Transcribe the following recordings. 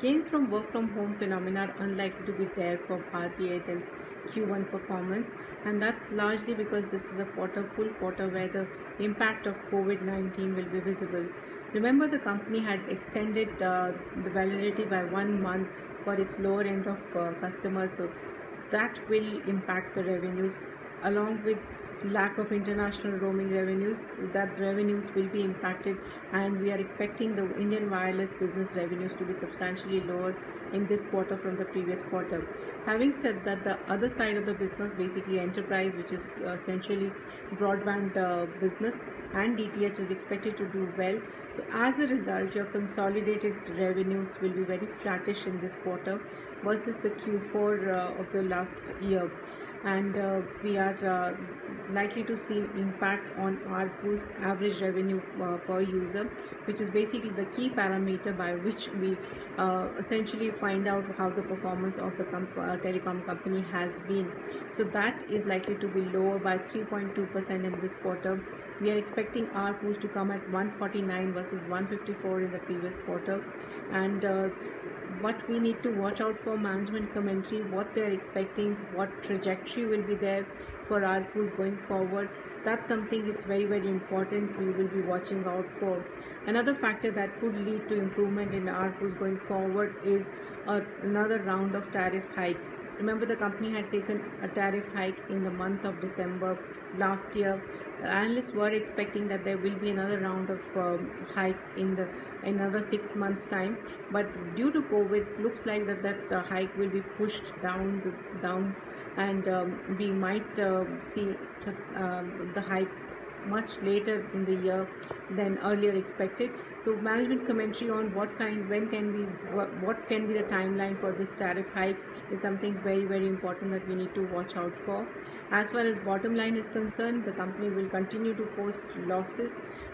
Gains from work from home phenomena are unlikely to be there for Bharti Airtel's Q1 performance, and that's largely because this is a full quarter where the impact of COVID-19 will be visible. Remember, the company had extended the validity by 1 month for its lower end of customers, so that will impact the revenues, along with lack of international roaming revenues. That revenues will be impacted, and we are expecting the Indian wireless business revenues to be substantially lower in this quarter from the previous quarter. Having said that, the other side of the business, basically enterprise, which is essentially broadband business and DTH, is expected to do well. So as a result, your consolidated revenues will be very flattish in this quarter versus the Q4 of the last year, and we are likely to see impact on ARPU's average revenue per user, which is basically the key parameter by which we essentially find out how the performance of the telecom company has been. So that is likely to be lower by 3.2% in this quarter. We are expecting ARPUs to come at 149 versus 154 in the previous quarter, and what we need to watch out for management commentary, what they are expecting, what trajectory will be there for ARPUs going forward. That's something it's very important we will be watching out for. Another factor that could lead to improvement in ARPUs going forward is another round of tariff hikes. Remember, the company had taken a tariff hike in the month of December last year. Analysts were expecting that there will be another round of hikes in another 6 months time, but due to COVID, looks like that hike will be pushed down, and we might see the hike much later in the year than earlier expected. So management commentary on what can be the timeline for this tariff hike is something very important that we need to watch out for. As far as bottom line is concerned, the company will continue to post losses.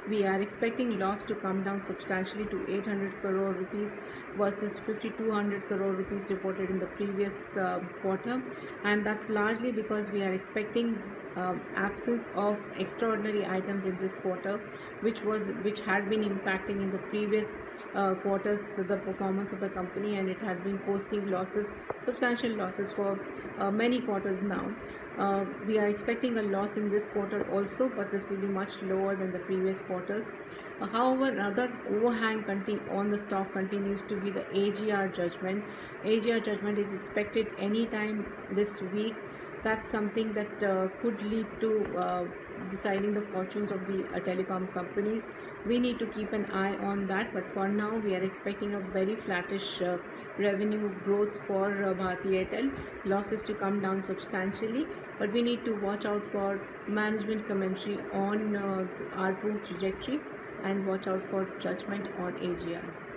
We are expecting loss to come down substantially to 800 crore rupees versus 5200 crore rupees reported in the previous quarter, and that's largely because we are expecting absence of extraordinary items in this quarter, which had been impacting in the previous quarters the performance of the company, and it has been posting substantial losses for many quarters now. We are expecting a loss in this quarter also, but this will be much lower than the previous quarters. However, another overhang on the stock continues to be the AGR judgment. AGR judgment is expected anytime this week. That's something that could lead to deciding the fortunes of the telecom companies. We need to keep an eye on that, but for now we are expecting a very flattish revenue growth for Bharti Airtel. Losses to come down substantially, but we need to watch out for management commentary on ARPU trajectory and watch out for judgment on AGR.